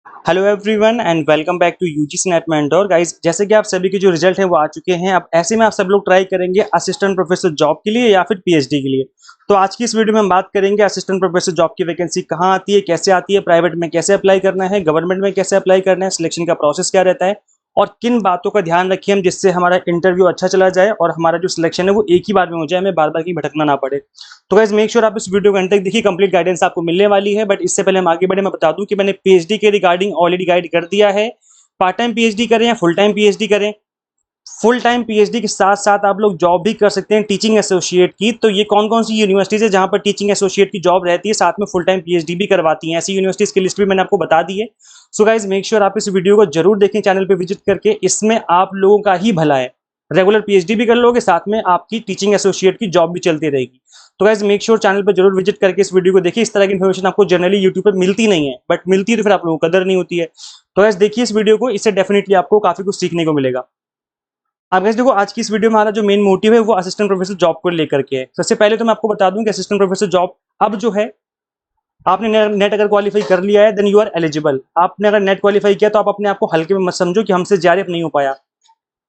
Hello everyone and welcome back to UGC NET mentor guys. जैसे कि आप सभी के जो रिजल्ट है वो आ चुके हैं। अब ऐसे में आप सब लोग ट्राई करेंगे असिस्टेंट प्रोफेसर जॉब के लिए या फिर पीएचडी के लिए। तो आज की इस वीडियो में हम बात करेंगे असिस्टेंट प्रोफेसर जॉब की वैकेंसी कहाँ आती है, कैसे आती है, प्राइवेट में कैसे अप्लाई करना है, गवर्नमेंट में कैसे अप्लाई करना है, सिलेक्शन का प्रोसेस क्या रहता है और किन बातों का ध्यान रखें हम जिससे हमारा इंटरव्यू अच्छा चला जाए और हमारा जो सिलेक्शन है वो एक ही बार में हो जाए, हमें बार बार कहीं भटकना ना पड़े। तो गाइस मेक श्योर आप इस वीडियो को अंत तक देखिए, कंप्लीट गाइडेंस आपको मिलने वाली है। बट इससे पहले हम आगे बढ़े, मैं बता दूं कि मैंने पीएचडी के रिगार्डिंग ऑलरेडी गाइड कर दिया है। पार्ट टाइम पीएचडी करें या फुल टाइम पीएचडी करें, फुल टाइम पीएचडी के साथ साथ आप लोग जॉब भी कर सकते हैं टीचिंग एसोसिएट की। तो ये कौन कौन सी यूनिवर्सिटीज है जहां पर टीचिंग एसोसिएट की जॉब रहती है, साथ में फुल टाइम पीएचडी भी करवाती हैं, ऐसी यूनिवर्सिटीज की लिस्ट भी मैंने आपको बता दी है। सो गाइज मेक श्योर आप इस वीडियो को जरूर देखें चैनल पे विजिट करके, इसमें आप लोगों का ही भला है। रेगुलर पीएचडी भी कर लोगे, साथ में आपकी टीचिंग एसोसिएट की जॉब भी चलती रहेगी। तो गाइज मेक श्योर चैनल पर जरूर विजिट करके इस वीडियो को देखिए। इस तरह की इन्फॉर्मेशन आपको जनरली यूट्यूब पर मिलती नहीं है, बट मिलती है तो फिर आप लोगों को कदर नहीं होती है। तो गाइज देखिए इस वीडियो को, इससे डेफिनेटली आपको काफी कुछ सीखने को मिलेगा। अब गाइस देखो, आज की इस वीडियो में हमारा जो मेन मोटिव है वो असिस्टेंट प्रोफेसर जॉब को लेकर के है। सबसे पहले तो मैं आपको बता दूं कि असिस्टेंट प्रोफेसर जॉब अब जो है, आपने नेट अगर क्वालिफाई कर लिया है देन यू आर एलिजिबल। आपने अगर नेट क्वालिफाई किया तो आप अपने आप को हल्के में मत समझो कि हमसे जेआरएफ नहीं हो पाया।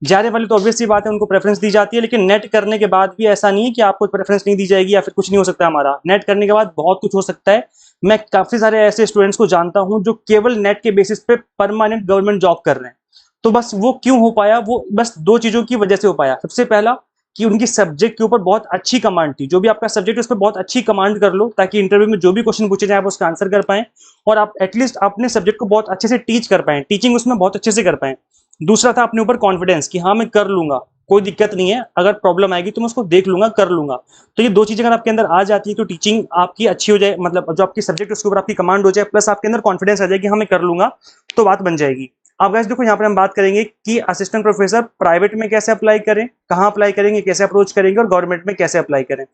जेआरएफ वाले तो ऑब्वियस सी बात है, उनको प्रेफरेंस दी जाती है, लेकिन नेट करने के बाद भी ऐसा नहीं है कि आपको प्रेफरेंस नहीं दी जाएगी या फिर कुछ नहीं हो सकता। हमारा नेट करने के बाद बहुत कुछ हो सकता है। मैं काफी सारे ऐसे स्टूडेंट्स को जानता हूं जो केवल नेट के बेसिस पे परमानेंट गवर्नमेंट जॉब कर रहे हैं। तो बस वो क्यों हो पाया, वो बस दो चीजों की वजह से हो पाया। सबसे पहला कि उनकी सब्जेक्ट के ऊपर बहुत अच्छी कमांड थी। जो भी आपका सब्जेक्ट है उस पर बहुत अच्छी कमांड कर लो, ताकि इंटरव्यू में जो भी क्वेश्चन पूछे जाए आप उसका आंसर कर पाएं और आप एटलीस्ट अपने सब्जेक्ट को बहुत अच्छे से टीच कर पाएं, टीचिंग उसमें बहुत अच्छे से कर पाएं। दूसरा था अपने ऊपर कॉन्फिडेंस कि हाँ मैं कर लूंगा, कोई दिक्कत नहीं है, अगर प्रॉब्लम आएगी तो मैं उसको देख लूंगा, कर लूंगा। तो ये दो चीजें अगर आपके अंदर आ जाती है तो टीचिंग आपकी अच्छी हो जाए, मतलब जो आपकी सब्जेक्ट है उसके ऊपर आपकी कमांड हो जाए, प्लस आपके अंदर कॉन्फिडेंस आ जाए कि हाँ मैं कर लूंगा, तो बात बन जाएगी। अब गाइस देखो, यहाँ पर हम बात करेंगे कि असिस्टेंट प्रोफेसर प्राइवेट में कैसे अप्लाई करें, कहाँ अप्लाई करेंगे, कैसे अप्रोच करेंगे और गवर्नमेंट में कैसे अप्लाई करें।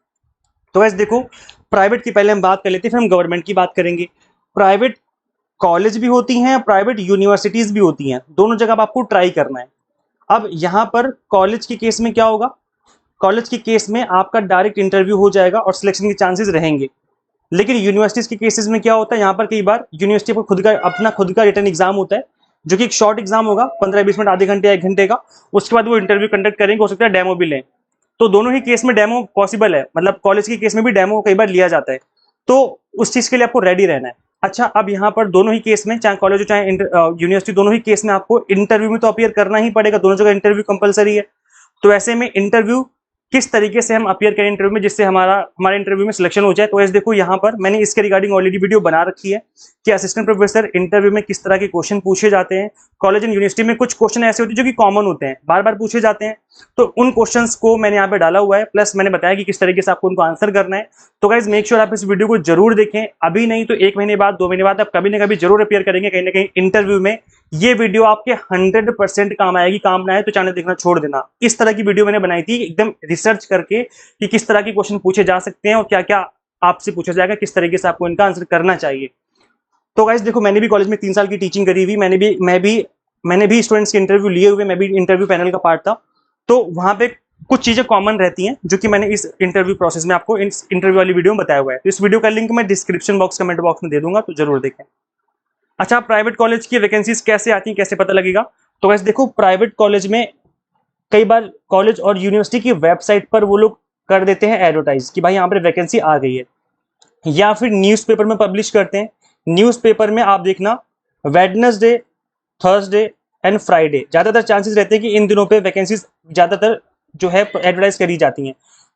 तो गाइस देखो, प्राइवेट की पहले हम बात कर लेते हैं, फिर हम गवर्नमेंट की बात करेंगे। प्राइवेट कॉलेज भी होती हैं, प्राइवेट यूनिवर्सिटीज भी होती हैं, दोनों जगह आपको ट्राई करना है। अब यहां पर कॉलेज के केस में क्या होगा, कॉलेज के केस में आपका डायरेक्ट इंटरव्यू हो जाएगा और सिलेक्शन के चांसेस रहेंगे। लेकिन यूनिवर्सिटीज के केसेस में क्या होता है, यहाँ पर कई बार यूनिवर्सिटी को खुद का रिटर्न एग्जाम होता है, जो कि एक शॉर्ट एग्जाम होगा, 15-20 मिनट, आधे घंटे या 1 घंटे का। उसके बाद वो इंटरव्यू कंडक्ट करेंगे, हो सकता है डेमो भी लें। तो दोनों ही केस में डेमो पॉसिबल है, मतलब कॉलेज के केस में भी डेमो कई बार लिया जाता है। तो उस चीज के लिए आपको रेडी रहना है। अच्छा, अब यहाँ पर दोनों ही केस में, चाहे कॉलेज हो चाहे यूनिवर्सिटी, दोनों ही केस में आपको इंटरव्यू में तो अपियर करना ही पड़ेगा, दोनों जगह इंटरव्यू कंपलसरी है। तो ऐसे में इंटरव्यू किस तरीके से हम अपियर करें इंटरव्यू में जिससे हमारे इंटरव्यू में सिलेक्शन हो जाए। तो ऐसे देखो, यहाँ पर मैंने इसके रिगार्डिंग ऑलरेडी वीडियो बना रखी है कि असिस्टेंट प्रोफेसर इंटरव्यू में किस तरह के क्वेश्चन पूछे जाते हैं। कॉलेज एंड यूनिवर्सिटी में कुछ क्वेश्चन ऐसे होते हैं जो कि कॉमन होते हैं, बार बार पूछे जाते हैं, तो उन क्वेश्चंस को मैंने यहाँ पे डाला हुआ है, प्लस मैंने बताया कि किस तरीके से आपको उनको आंसर करना है। तो गाइज मेक श्योर आप इस वीडियो को जरूर देखें, अभी नहीं तो 1 महीने बाद, 2 महीने बाद आप कभी ना कभी जरूर अपियर करेंगे कहीं ना कहीं इंटरव्यू में। ये वीडियो आपके 100% काम आएगी। काम ना आए तो चैनल देखना छोड़ देना। इस तरह की वीडियो मैंने बनाई थी एकदम रिसर्च करके कि किस तरह के क्वेश्चन पूछे जा सकते हैं और क्या क्या आपसे पूछा जाएगा, किस तरीके से आपको इनका आंसर करना चाहिए। तो गाइस देखो, मैंने भी कॉलेज में 3 साल की टीचिंग करी हुई, मैंने भी स्टूडेंट्स के इंटरव्यू लिए हुए, मैं भी इंटरव्यू पैनल का पार्ट था। तो वहां पे कुछ चीजें कॉमन रहती हैं जो कि मैंने इस इंटरव्यू प्रोसेस में आपको इस इंटरव्यू वाली वीडियो में बताया हुआ है। तो इस वीडियो का लिंक मैं डिस्क्रिप्शन बॉक्स, कमेंट बॉक्स में दे दूंगा, तो जरूर देखें। अच्छा, प्राइवेट कॉलेज की वैकेंसीज कैसे आती हैं, कैसे पता लगेगा। तो गाइस देखो, प्राइवेट कॉलेज में कई बार कॉलेज और यूनिवर्सिटी की वेबसाइट पर वो लोग कर देते हैं एडवर्टाइज कि भाई यहाँ पर वैकेंसी आ गई है, या फिर न्यूज़पेपर में पब्लिश करते हैं। न्यूज़पेपर में आप देखना, वेडनेसडे, थर्सडे एंड फ्राइडे ज्यादातर चांसेस रहते हैं कि इन दिनों पे वैकेंसीज ज्यादातर जो है एडवर्टाइज करी जाती हैं।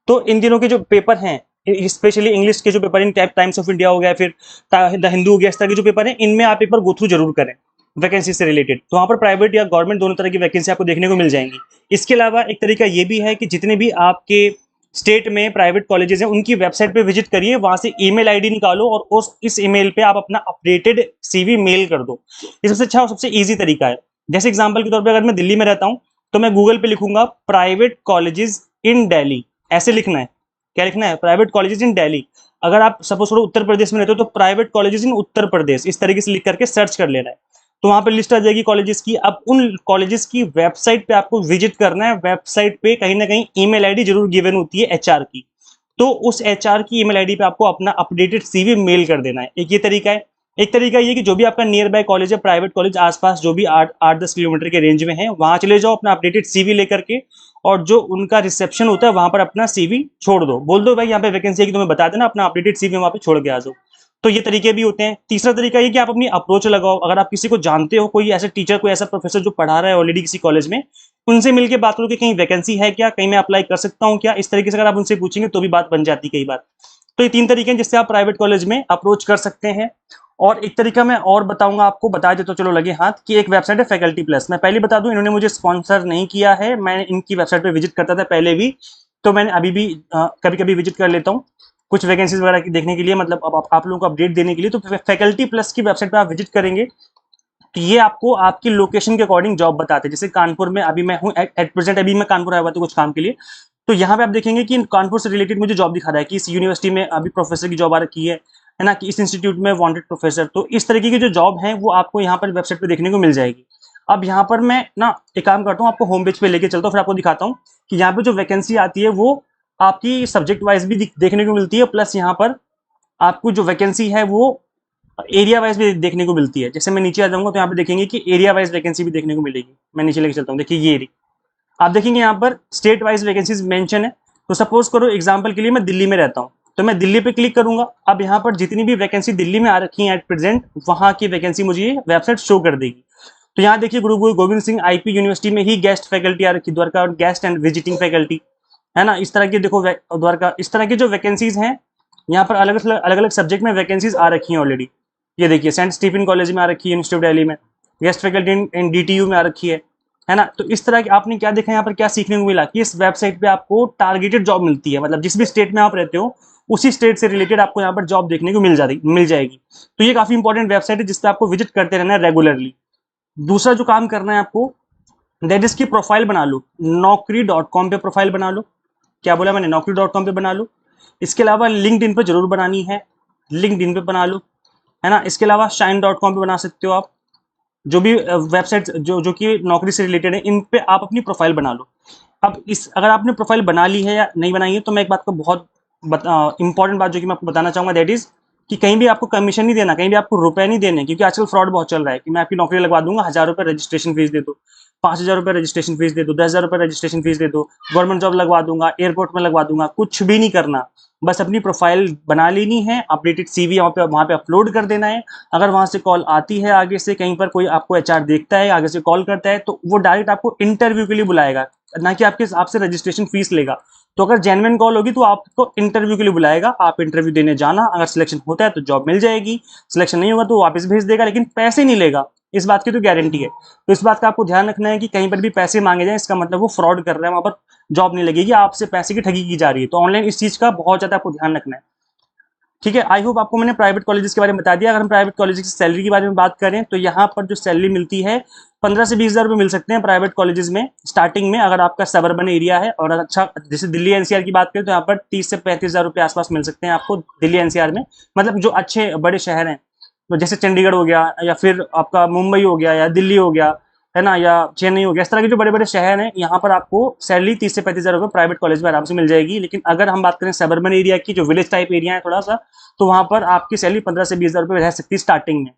तो इन दिनों के जो पेपर हैं, स्पेशली इंग्लिश के जो paper, in times of India हो गया, फिर द हिंदू हो गया, इस तरह के जो पेपर हैं, इनमें आप एक बार गो थ्रू जरूर करें वैकेंसी से रिलेटेड। तो वहाँ पर प्राइवेट या गवर्नमेंट दोनों तरह की वैकेंसी आपको देखने को मिल जाएंगी। इसके अलावा एक तरीका ये भी है कि जितने भी आपके स्टेट में प्राइवेट कॉलेजेस हैं उनकी वेबसाइट पे विजिट करिए, वहां से ईमेल आईडी निकालो और इस ईमेल पे आप अपना अपडेटेड सीवी मेल कर दो। ये सबसे अच्छा और सबसे इजी तरीका है। जैसे एग्जांपल के तौर पे, अगर मैं दिल्ली में रहता हूं तो मैं गूगल पे लिखूंगा प्राइवेट कॉलेजेस इन दिल्ली, ऐसे लिखना है। क्या लिखना है? Private colleges in Delhi. अगर आप सपोज थोड़ा उत्तर प्रदेश में रहते हो तो private colleges in Uttar Pradesh, इस तरीके से लिख करके सर्च कर लेना है। तो वहां पर लिस्ट आ जाएगी कॉलेजेस की। अब उन कॉलेजेस की वेबसाइट पे आपको विजिट करना है। वेबसाइट पे कहीं ना कहीं ईमेल आईडी जरूर गिवन होती है एचआर की, तो उस एचआर की ईमेल आईडी पे आपको अपना अपडेटेड सीवी मेल कर देना है। एक ये तरीका है। एक तरीका ये कि जो भी आपका नियर बाय कॉलेज है, प्राइवेट कॉलेज आसपास जो भी 8-10 किलोमीटर के रेंज में है, वहां चले जाओ अपना अपडेटेड सीवी लेकर के, और जो उनका रिसेप्शन होता है वहां पर अपना सीवी छोड़ दो, बोल दो भाई यहाँ पे वैकेंसी है कि तुम्हें बता देना, अपना अपडेटेड सीवी वहां पे छोड़ के आ जाओ। तो ये तरीके भी होते हैं। तीसरा तरीका ये कि आप अपनी अप्रोच लगाओ, अगर आप किसी को जानते हो, कोई ऐसा टीचर, कोई ऐसा प्रोफेसर जो पढ़ा रहा है ऑलरेडी किसी कॉलेज में, उनसे मिलकर बात करो कि कहीं वैकेंसी है क्या, कहीं मैं अप्लाई कर सकता हूँ क्या। इस तरीके से अगर आप उनसे पूछेंगे तो भी बात बन जाती है कई बार। तो ये 3 तरीके हैं जिससे आप प्राइवेट कॉलेज में अप्रोच कर सकते हैं। और एक तरीका मैं और बताऊंगा आपको, बता दे तो चलो लगे हाथ, कि एक वेबसाइट है फैकल्टी प्लस। मैं पहले बता दूं, इन्होंने मुझे स्पॉन्सर नहीं किया है, मैं इनकी वेबसाइट पे विजिट करता था पहले भी, तो मैंने अभी भी कभी कभी विजिट कर लेता हूँ कुछ वैकेंसीज वगैरह की देखने के लिए, मतलब अब आप लोगों को अपडेट देने के लिए। तो फैकल्टी प्लस की वेबसाइट पर आप विजिट करेंगे तो ये आपको आपकी लोकेशन के अकॉर्डिंग जॉब बताते हैं। जैसे कानपुर में अभी मैं हूँ एट प्रेजेंट, अभी मैं कानपुर आया हुआ था कुछ काम के लिए, तो यहाँ पे आप देखेंगे कि कानपुर से रिलेटेड मुझे जॉब दिखा रहा है कि इस यूनिवर्सिटी में अभी प्रोफेसर की जॉब आ रखी है ना, कि इस इंस्टीट्यूट में वांटेड प्रोफेसर। तो इस तरीके की जो जॉब है वो आपको यहाँ पर वेबसाइट पे देखने को मिल जाएगी। अब यहाँ पर मैं ना एक काम करता हूँ, आपको होम पेज पे लेके चलता हूँ, फिर आपको दिखाता हूँ कि यहाँ पे जो वैकेंसी आती है वो आपकी सब्जेक्ट वाइज भी देखने को मिलती है, प्लस यहाँ पर आपको जो वैकेंसी है वो एरिया वाइज भी देखने को मिलती है। जैसे मैं नीचे आ जाऊंगा तो यहाँ पे देखेंगे कि एरिया वाइज वैकेंसी भी देखने को मिलेगी। मैं नीचे लेके चलता हूँ, देखिए ये एरिया आप देखेंगे यहाँ पर स्टेट वाइज वैकेंसीज मेंशन है। तो सपोज करो एग्जांपल के लिए मैं दिल्ली में रहता हूँ, तो मैं दिल्ली पे क्लिक करूंगा। अब यहाँ पर जितनी भी वैकेंसी दिल्ली में आ रखी है एट प्रेजेंट, वहां की वैकेंसी मुझे ये वेबसाइट शो कर देगी। तो यहाँ देखिए गुरु गोविंद सिंह आईपी यूनिवर्सिटी में ही गेस्ट फैकल्टी आ रखी द्वारका, और गेस्ट एंड विजिटिंग फैकल्टी है ना। इस तरह की देखो द्वारका, इस तरह की जो वैकेंसीज हैं यहाँ पर अलग अलग सब्जेक्ट में वैकेंसीज आ रखी हैं ऑलरेडी। ये देखिए सेंट स्टीफन कॉलेज में आ रखी है, यूनिवर्सिटी ऑफ दिल्ली में गेस्ट फैकल्टी इन डीटीयू में आ रखी है ना। तो इस तरह की आपने क्या देखा यहाँ पर, क्या सीखने को मिला कि इस वेबसाइट पे आपको टारगेटेड जॉब मिलती है, मतलब जिस भी स्टेट में आप रहते हो उसी स्टेट से रिलेटेड आपको यहाँ पर जॉब देखने को मिल जाएगी। तो ये काफी इंपॉर्टेंट वेबसाइट है जिसपे आपको विजिट करते रहना है रेगुलरली। दूसरा जो काम करना है आपको, दैट इज की प्रोफाइल बना लो, naukri.com पे प्रोफाइल बना लो। क्या बोला मैंने, naukri.com पे बना लो। इसके अलावा लिंक्डइन पे जरूर बनानी है, लिंक्डइन पे बना लो, है ना। इसके अलावा shine.com पे बना सकते हो आप। जो भी वेबसाइट जो कि नौकरी से रिलेटेड है, इन पे आप अपनी प्रोफाइल बना लो। अब इस अगर आपने प्रोफाइल बना ली है या नहीं बनाई है, तो मैं एक बात को बहुत इंपॉर्टेंट बात जो कि मैं आपको बताना चाहूंगा, दैट इज कि कहीं भी आपको कमीशन नहीं देना, कहीं भी आपको रुपए नहीं देने, क्योंकि आजकल फ्रॉड बहुत चल रहा है कि मैं आपकी नौकरी लगवा दूंगा, 1000 रुपये रजिस्ट्रेशन फीस दे दो, 5000 रुपये रजिस्ट्रेशन फीस दे दो, 10,000 रुपये रजिस्ट्रेशन फीस दे दो, गवर्नमेंट जॉब लगवा दूंगा, एयरपोर्ट में लगवा दूंगा। कुछ भी नहीं करना, बस अपनी प्रोफाइल बना लेनी है, अपडेटेड सीवी वहाँ पे अपलोड कर देना है। अगर वहां से कॉल आती है, आगे से कहीं पर कोई आपको एचआर देखता है, आगे से कॉल करता है, तो वो डायरेक्ट आपको इंटरव्यू के लिए बुलाएगा, ना कि आपसे रजिस्ट्रेशन फीस लेगा। तो अगर जेन्युइन कॉल होगी तो आपको इंटरव्यू के लिए बुलाएगा, आप इंटरव्यू देने जाना, अगर सिलेक्शन होता है तो जॉब मिल जाएगी, सिलेक्शन नहीं होगा तो वापस भेज देगा, लेकिन पैसे नहीं लेगा, इस बात की तो गारंटी है। तो इस बात का आपको ध्यान रखना है कि कहीं पर भी पैसे मांगे जाए, इसका मतलब वो फ्रॉड कर रहा है, वहां पर जॉब नहीं लगेगी, आपसे पैसे की ठगी की जा रही है। तो ऑनलाइन इस चीज का बहुत ज्यादा आपको ध्यान रखना है, ठीक है। आई होप आपको मैंने प्राइवेट कॉलेजेस के बारे में बता दिया। अगर हम प्राइवेट कॉलेजेस की सैलरी के बारे में बात करें तो यहाँ पर जो सैलरी मिलती है 15 से 20 हज़ार रुपये मिल सकते हैं प्राइवेट कॉलेजेस में स्टार्टिंग में, अगर आपका सबर्बन एरिया है। और अच्छा, जैसे दिल्ली एनसीआर की बात करें तो यहाँ पर 30 से 35 हज़ार रुपये आसपास मिल सकते हैं आपको दिल्ली एनसीआर में, मतलब जो अच्छे बड़े शहर हैं, तो जैसे चंडीगढ़ हो गया, या फिर आपका मुंबई हो गया, या दिल्ली हो गया, है ना, या चेन्नई हो गया। इस तरह के जो बड़े बड़े शहर हैं, यहाँ पर आपको सैलरी 30 से 35 हज़ार रुपये प्राइवेट कॉलेज में आराम से मिल जाएगी। लेकिन अगर हम बात करें सबर्बन एरिया की, जो विलेज टाइप एरिया है थोड़ा सा, तो वहां पर आपकी सैलरी 15 से 20 हज़ार रुपये रह सकती है स्टार्टिंग में।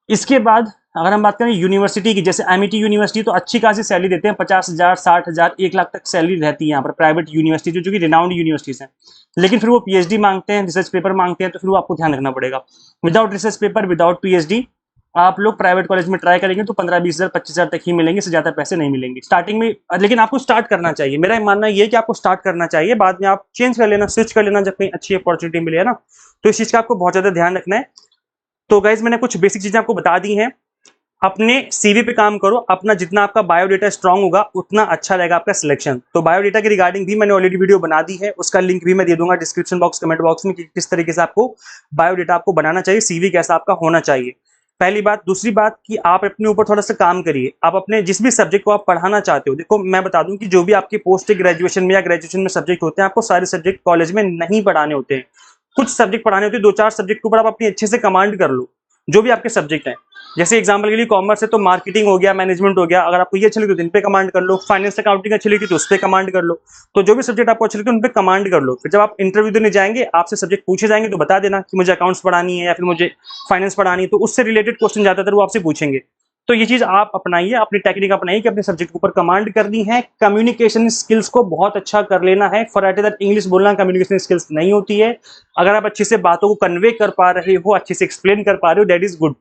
इसके बाद अगर हम बात करें यूनिवर्सिटी की, जैसे एमिटी यूनिवर्सिटी, तो अच्छी खासी सैलरी देते हैं, 50,000, 60,000, 1 लाख तक सैलरी रहती है यहाँ पर प्राइवेट यूनिवर्सिटी, जो कि रिनाउंड यूनिवर्सिटीज हैं। लेकिन फिर वो पीएचडी मांगते हैं, रिसर्च पेपर मांगते हैं, तो फिर वो आपको ध्यान रखना पड़ेगा। Without research paper, without PhD आप लोग प्राइवेट कॉलेज में ट्राई करेंगे तो 15, 20 हज़ार, 25 हज़ार तक ही मिलेंगे, इससे ज्यादा पैसे नहीं मिलेंगे स्टार्टिंग में। लेकिन आपको स्टार्ट करना चाहिए, मेरा मानना ये है कि आपको स्टार्ट करना चाहिए, बाद में आप चेंज कर लेना, स्विच कर लेना जब कहीं अच्छी अपॉर्चुनिटी मिले, है ना। तो इस चीज का आपको बहुत ज्यादा ध्यान रखना है। तो गाइज मैंने कुछ बेसिक चीजें आपको बता दी हैं। अपने सीवी पे काम करो, अपना जितना आपका बायोडेटा स्ट्रांग होगा उतना अच्छा रहेगा आपका सिलेक्शन। तो बायोडेटा के रिगार्डिंग भी मैंने ऑलरेडी वीडियो बना दी है, उसका लिंक भी मैं दे दूंगा डिस्क्रिप्शन बॉक्स, कमेंट बॉक्स में, कि किस तरीके से आपको बायोडेटा आपको बनाना चाहिए, सीवी कैसा आपका होना चाहिए, पहली बात। दूसरी बात कि आप अपने ऊपर थोड़ा सा काम करिए, आप अपने जिस भी सब्जेक्ट को आप पढ़ाना चाहते हो, देखो मैं बता दूं कि जो भी आपके पोस्ट ग्रेजुएशन में या ग्रेजुएशन में सब्जेक्ट होते हैं, आपको सारे सब्जेक्ट कॉलेज में नहीं पढ़ाने होते हैं, कुछ सब्जेक्ट पढ़ाने होते हैं, 2-4 सब्जेक्ट के ऊपर आप अपनी अच्छे से कमांड कर लो, जो भी आपके सब्जेक्ट हैं। जैसे एग्जाम्पल के लिए कॉमर्स है तो मार्केटिंग हो गया, मैनेजमेंट हो गया, अगर आपको ये अच्छी लगी तो इन पे कमांड कर लो। फाइनेंस अकाउंटिंग अच्छी लगी तो उस पर कमांड कर लो। तो जो भी सब्जेक्ट आपको अच्छे लगते हैं उन पे कमांड कर लो। फिर जब आप इंटरव्यू देने जाएंगे, आपसे सब्जेक्ट पूछे जाएंगे तो बता देना कि मुझे अकाउंट्स पढ़ानी है या फिर मुझे फाइनेंस पढ़ानी है, तो उससे रिलेटेड क्वेश्चन ज्यादातर वो आपसे पूछेंगे। तो ये चीज आप अपनाइए, अपनी टेक्निक अपनाइए कि अपने सब्जेक्ट के ऊपर कमांड करनी है। कम्युनिकेशन स्किल्स को बहुत अच्छा कर लेना है। फॉर दैट इंग्लिश बोलना कम्युनिकेशन स्किल्स नहीं होती है। अगर आप अच्छे से बातों को कन्वे कर पा रहे हो, अच्छे से एक्सप्लेन कर पा रहे हो, that is good,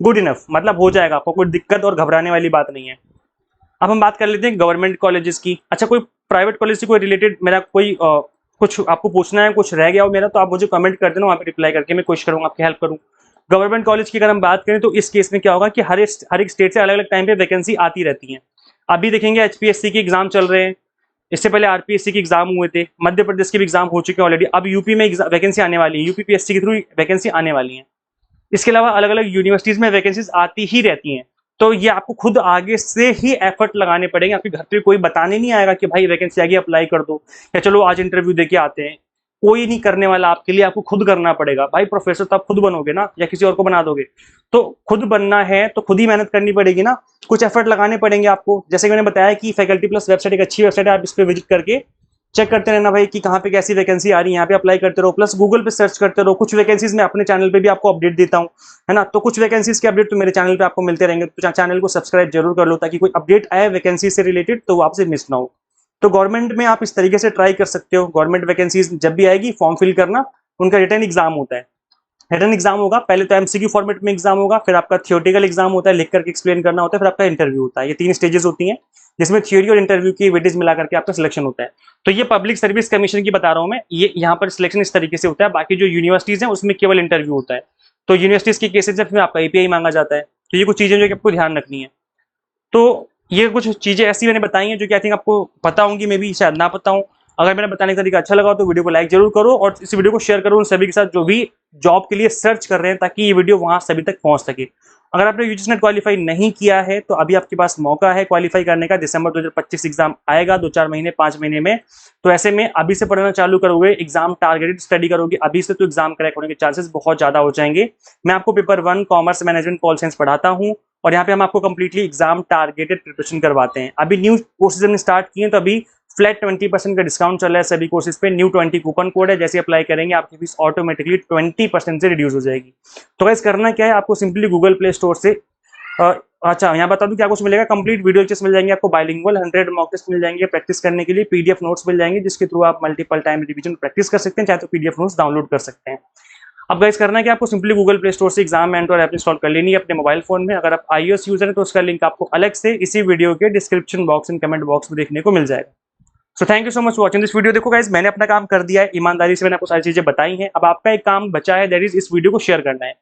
good enough, मतलब हो जाएगा, आपको कोई दिक्कत और घबराने वाली बात नहीं है। अब हम बात कर लेते हैं गवर्नमेंट कॉलेजेस की। अच्छा, कोई प्राइवेट कॉलेज से कोई रिलेटेड मेरा कोई कुछ आपको पूछना है, कुछ रह गया हो मेरा, तो आप मुझे कमेंट कर देना, वहाँ पे रिप्लाई करके मैं कोशिश करूंगा आपकी हेल्प करूँ। गवर्नमेंट कॉलेज की अगर हम बात करें तो इस केस में क्या होगा कि हर एक स्टेट से अलग अलग टाइम पे वैकेंसी आती रहती है। अभी देखेंगे एचपीएससी के एग्जाम चल रहे हैं, इससे पहले आरपीएससी के एग्जाम हुए थे, मध्य प्रदेश के भी एग्जाम हो चुके हैं ऑलरेडी। अब यूपी में वैकेंसी आने वाली है, यूपीपीएससी के थ्रू वैकेंसी आने वाली है। इसके अलावा अलग अलग यूनिवर्सिटीज में वैकेंसीज आती ही रहती हैं। तो ये आपको खुद आगे से ही एफर्ट लगाने पड़ेंगे। आपके घर पे कोई बताने नहीं आएगा कि भाई वैकेंसी आ गई अप्लाई कर दो, या चलो आज इंटरव्यू देके आते हैं। कोई नहीं करने वाला आपके लिए, आपको खुद करना पड़ेगा। भाई प्रोफेसर तो आप खुद बनोगे ना, या किसी और को बना दोगे? तो खुद बनना है तो खुद ही मेहनत करनी पड़ेगी ना, कुछ एफर्ट लगाने पड़ेंगे आपको। जैसे मैंने बताया कि फैकल्टी प्लस वेबसाइट एक अच्छी वेबसाइट है, आप इस पर विजिट करके चेक करते रहना भाई कि कहाँ पे कैसी वैकेंसी आ रही है, यहाँ पे अप्लाई करते रहो। प्लस गूगल पे सर्च करते रहो, कुछ वैकेंसीज मैं अपने चैनल पे भी आपको अपडेट देता हूँ, है ना। तो कुछ वैकेंसीज के अपडेट तो मेरे चैनल पे आपको मिलते रहेंगे, तो चैनल को सब्सक्राइब जरूर कर लो ताकि कोई अपडेट आए वैकेंसी से रिलेटेड तो वो आपसे मिस ना हो। तो गवर्नमेंट में आप इस तरीके से ट्राई कर सकते हो। गवर्नमेंट वैकेंसीज जब भी आएगी फॉर्म फिल करना, उनका रिटर्न एग्जाम होता है। रिटर्न एग्जाम होगा, पहले तो एमसीक्यू फॉर्मेट में एग्जाम होगा, फिर आपका थियोरेटिकल एग्जाम होता है, लिख करके एक्सप्लेन करना होता है, फिर आपका इंटरव्यू होता है। ये 3 स्टेजेस होती हैं जिसमें थियोरी और इंटरव्यू की वेटेज मिला करके आपका सिलेक्शन होता है। तो ये पब्लिक सर्विस कमीशन की बता रहा हूं मैं, ये यहाँ पर सिलेक्शन इस तरीके से होता है। बाकी जो यूनिवर्सिटीज हैं उसमें केवल इंटरव्यू होता है। तो यूनिवर्सिटीज के केसेज में आपका एपीआई मांगा जाता है। तो ये कुछ चीजें जो कि आपको ध्यान रखनी है। तो ये कुछ चीजें ऐसी मैंने बताई हैं जो कि आई थिंक आपको पता होंगी, मे भी शायद ना पता हो। अगर मैंने बताने का तरीका अच्छा लगा तो वीडियो को लाइक जरूर करो और इस वीडियो को शेयर करो उन सभी के साथ जो भी जॉब के लिए सर्च कर रहे हैं, ताकि ये वीडियो वहां सभी तक पहुंच सके। अगर आपने यूजीसी नेट क्वालिफाई नहीं किया है तो अभी आपके पास मौका है क्वालिफाई करने का। दिसंबर 2025 एग्जाम आएगा, 2-4 महीने 5 महीने में। तो ऐसे में अभी से पढ़ना चालू करोगे, एग्जाम टारगेटेड स्टडी करोगे अभी से, तो एग्जाम क्रैक होने के चांसेस बहुत ज्यादा हो जाएंगे। मैं आपको paper 1 commerce management pol science पढ़ाता हूँ और यहाँ पे हम आपको कंप्लीटली एग्जाम टारगेटेड प्रिपरेशन करवाते हैं। अभी न्यू कोर्सेज हमने स्टार्ट किए हैं, तो अभी फ्लैट 20% का डिस्काउंट चल रहा है सभी कोर्सेज पे। न्यू 20 कूपन कोड है, जैसे अप्लाई करेंगे आपकी फीस ऑटोमेटिकली 20% से रिड्यूस हो जाएगी। तो गाइस करना क्या है, आपको सिंपली गूगल प्ले स्टोर से अच्छा यहाँ बता दूं क्या कुछ मिलेगा। कंप्लीट वीडियो लेक्चर्स मिल जाएंगे आपको, बाइलिंगुअल 100 मॉक टेस्ट मिल जाएंगे प्रैक्टिस करने के लिए, पीडीएफ नोट्स मिल जाएंगे जिसके थ्रू आप मल्टीपल टाइम रिवीजन प्रैक्टिस कर सकते हैं, चाहे तो पीडीएफ नोट्स डाउनलोड कर सकते हैं। अब गाइस करना है कि आपको सिंपली गूगल प्ले स्टोर से एग्जाम मेंटर ऐप इंस्टॉल कर लेनी है अपने मोबाइल फोन में। अगर आप iOS यूजर है तो उसका लिंक आपको अलग से इसी वीडियो के description box and comment box में देखने को मिल जाएगा। So thank you so much watching this video. देखो गाइस मैंने अपना काम कर दिया है, ईमानदारी से मैंने आपको सारी चीजें बताई हैं। अब आपका एक काम बचा है, दैट इज इस वीडियो को शेयर करना है।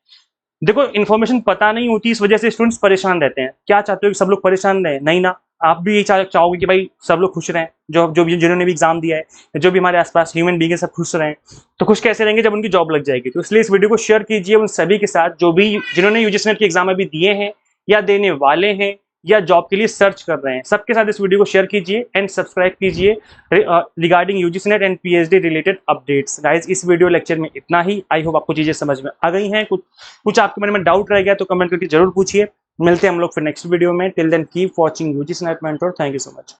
देखो इन्फॉर्मेशन पता नहीं होती, इस वजह से स्टूडेंट्स परेशान रहते हैं। क्या चाहते हो कि सब लोग परेशान रहे? नहीं ना, आप भी यही चाहोगे कि भाई सब लोग खुश रहें, जो जो भी जिन्होंने भी एग्जाम दिया है, जो भी हमारे आसपास ह्यूमन बीइंग है सब खुश रहें। तो खुश कैसे रहेंगे जब उनकी जॉब लग जाएगी? तो इसलिए इस वीडियो को शेयर कीजिए उन सभी के साथ जो भी जिन्होंने यूजीसी नेट के एग्जाम अभी दिए हैं या देने वाले हैं या जॉब के लिए सर्च कर रहे हैं। सबके साथ इस वीडियो को शेयर कीजिए एंड सब्सक्राइब कीजिए regarding UGC net and PhD related updates. Guys इस वीडियो लेक्चर में इतना ही। आई होप आपको चीजें समझ में आ गई हैं। कुछ आपके मन में डाउट रह गया तो कमेंट करके जरूर पूछिए। मिलते हैं हम लोग फिर नेक्स्ट वीडियो में। Till then keep watching UGC NET mentor. Thank you so much.